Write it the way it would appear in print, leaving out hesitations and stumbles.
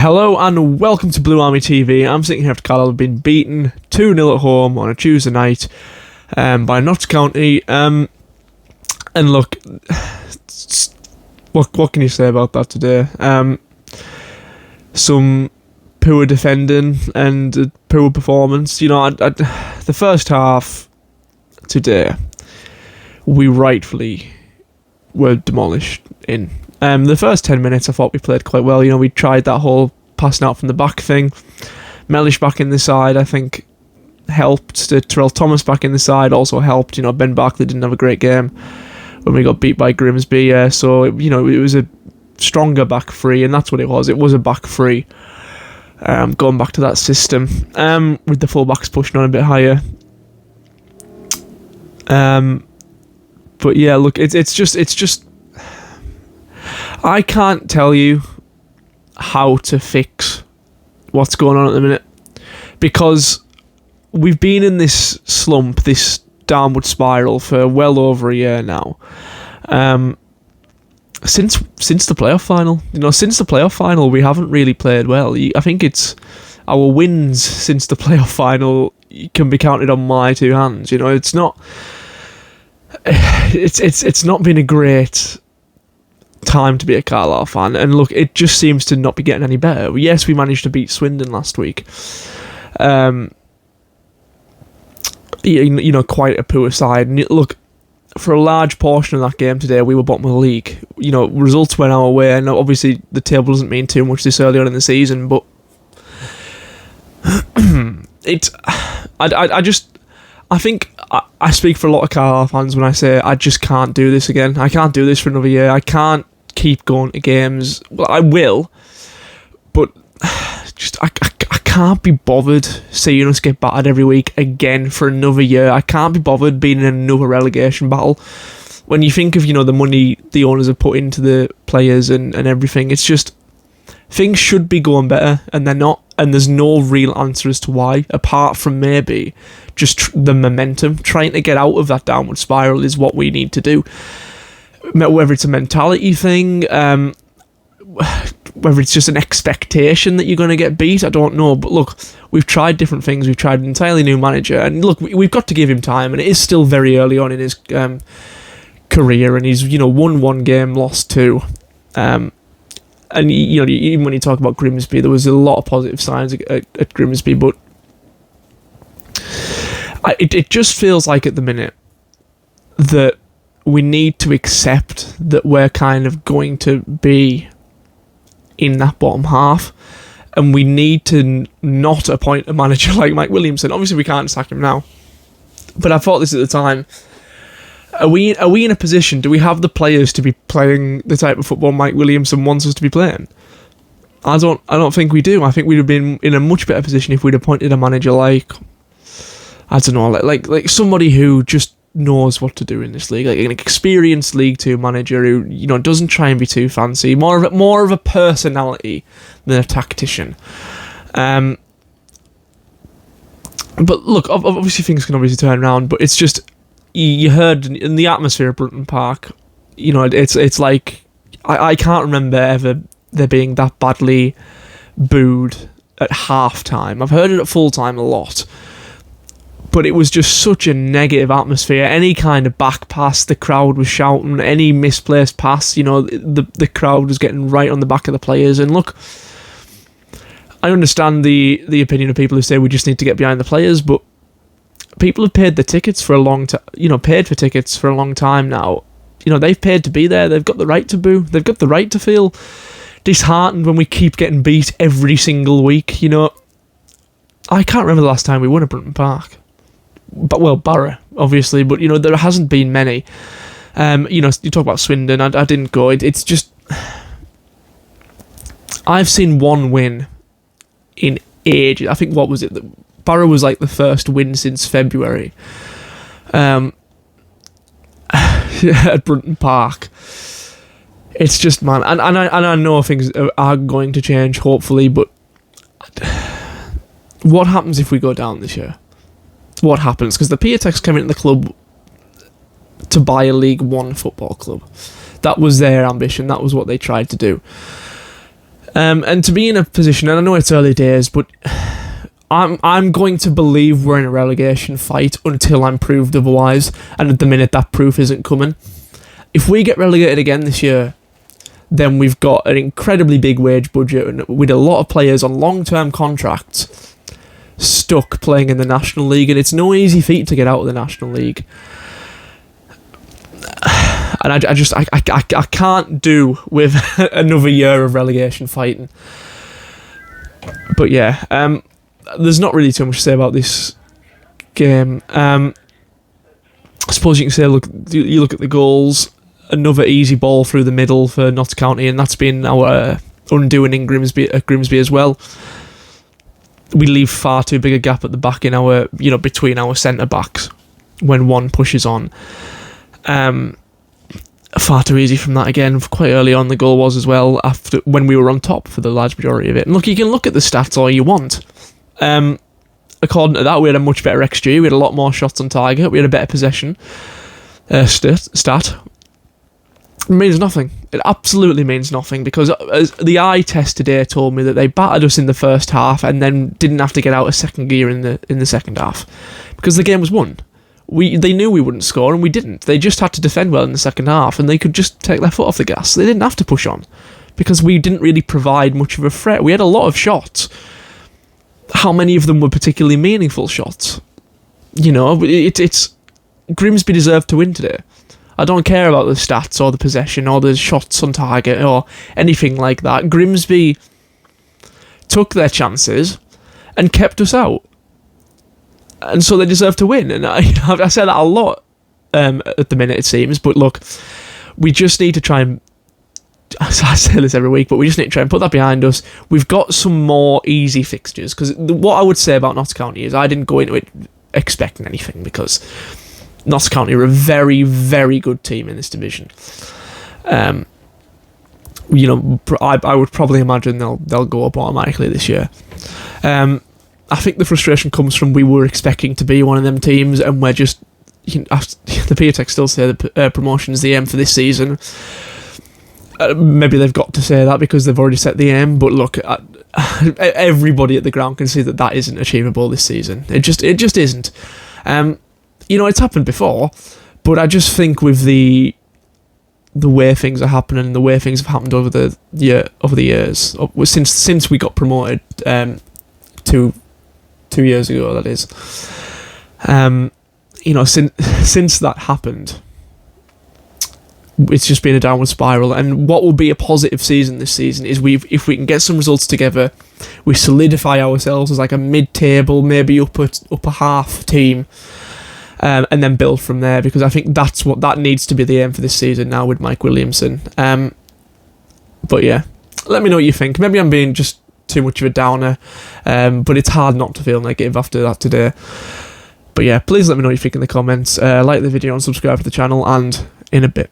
Hello and welcome to Blue Army TV. I'm sitting here after Carlisle have been beaten 2-0 at home on a Tuesday night by Notts County. And look, what can you say about that today? Some poor defending and a poor performance. You know, the first half today, we rightfully were demolished in. The first 10 minutes I thought we played quite well. You know, we tried that whole passing out from the back thing. Mellish back in the side, I think, helped. Terrell Thomas back in the side also helped. You know, Ben Barkley didn't have a great game when we got beat by Grimsby. So, you know, it was a stronger back three, and that's what it was. It was a back three. Going back to that system, with the fullbacks pushing on a bit higher. But yeah, look, it's just. I can't tell you how to fix what's going on at the minute, because we've been in this slump, this downward spiral for well over a year now. Since the playoff final, since the playoff final, we haven't really played well. I think it's our wins since the playoff final can be counted on my two hands. You know, it's not been a great time to be a Carlisle fan, and look, it just seems to not be getting any better. Yes, we managed to beat Swindon last week. Quite a poor side. And look, for a large portion of that game today, we were bottom of the league. You know, results went our way, and obviously the table doesn't mean too much this early on in the season, but I think I speak for a lot of Carlisle fans when I say I just can't do this again. I can't do this for another year. I can't keep going to games. Well, I will, but just I can't be bothered seeing us get battered every week again for another year. I can't be bothered being in another relegation battle. When you think of, the money the owners have put into the players and everything, it's just things should be going better, and they're not. And there's no real answer as to why, apart from maybe just the momentum. Trying to get out of that downward spiral is what we need to do. Whether it's a mentality thing, whether it's just an expectation that you're going to get beat, I don't know. But look, we've tried different things. We've tried an entirely new manager. And look, we've got to give him time. And it is still very early on in his career. And he's, won one game, lost two. And, even when you talk about Grimsby, there was a lot of positive signs at Grimsby, but it just feels like at the minute that we need to accept that we're kind of going to be in that bottom half, and we need to not appoint a manager like Mike Williamson. Obviously, we can't sack him now, but I thought this at the time. Are we in a position? Do we have the players to be playing the type of football Mike Williamson wants us to be playing? I don't think we do. I think we'd have been in a much better position if we'd appointed a manager like, I don't know, like somebody who just knows what to do in this league, like an experienced League Two manager who doesn't try and be too fancy, more of a personality than a tactician. But look, obviously things can turn around, but it's just. You heard in the atmosphere of Brunton Park, it's like I can't remember ever there being that badly booed at half time. I've heard it at full time a lot, but it was just such a negative atmosphere. Any kind of back pass, the crowd was shouting. Any misplaced pass, the crowd was getting right on the back of the players. And look, I understand the opinion of people who say we just need to get behind the players, but people have paid the tickets for a long time. Paid for tickets for a long time now. They've paid to be there. They've got the right to boo. They've got the right to feel disheartened when we keep getting beat every single week. I can't remember the last time we won at Brunton Park. But Barrow, obviously, but there hasn't been many. You talk about Swindon. I didn't go. It's just I've seen one win in ages. I think, what was it? Barrow was like the first win since February at Brunton Park. It's just, man, and I know things are going to change, hopefully, but what happens if we go down this year? What happens? Because the Piatex came into the club to buy a League One football club. That was their ambition. That was what they tried to do. And to be in a position, and I know it's early days, but I'm going to believe we're in a relegation fight until I'm proved otherwise, and at the minute that proof isn't coming. If we get relegated again this year, then we've got an incredibly big wage budget and with a lot of players on long-term contracts stuck playing in the National League, and it's no easy feat to get out of the National League. And I can't do with another year of relegation fighting. But yeah, there's not really too much to say about this game. I suppose you can say, you look at the goals. Another easy ball through the middle for Notts County, and that's been our undoing in Grimsby as well. We leave far too big a gap at the back in our, between our centre backs when one pushes on. Far too easy from that again. Quite early on, the goal was as well, after when we were on top for the large majority of it. And look, you can look at the stats all you want. According to that, we had a much better XG. We had a lot more shots on target. We had a better possession stat. It means nothing. It absolutely means nothing, because as the eye test today told me that they battered us in the first half and then didn't have to get out a second gear in the second half because the game was won. They knew we wouldn't score, and we didn't. They just had to defend well in the second half, and they could just take their foot off the gas. They didn't have to push on because we didn't really provide much of a threat. We had a lot of shots. How many of them were particularly meaningful shots? It's Grimsby deserved to win today. I don't care about the stats or the possession or the shots on target or anything like that. Grimsby took their chances and kept us out. And so they deserve to win. And I say that a lot at the minute, it seems. But look, we just need to try and... I say this every week, but we just need to try and put that behind us. We've got some more easy fixtures. Because what I would say about Notts County is I didn't go into it expecting anything, because Notts County are a very, very good team in this division. I would probably imagine they'll go up automatically this year. I think the frustration comes from we were expecting to be one of them teams, and we're just... the PTEC still say the promotion is the aim for this season. Maybe they've got to say that because they've already set the aim, but look, everybody at the ground can see that isn't achievable this season. It just isn't. It's happened before, but I just think with the way things are happening and the way things have happened over the years, since we got promoted 2 years ago, that is, since that happened, it's just been a downward spiral. And what will be a positive season this season is if we can get some results together, we solidify ourselves as like a mid-table, maybe upper half team. And then build from there, because I think that needs to be the aim for this season now with Mike Williamson. But yeah, let me know what you think. Maybe I'm being just too much of a downer, but it's hard not to feel negative after that today. But yeah, please let me know what you think in the comments. Like the video and subscribe to the channel, and in a bit.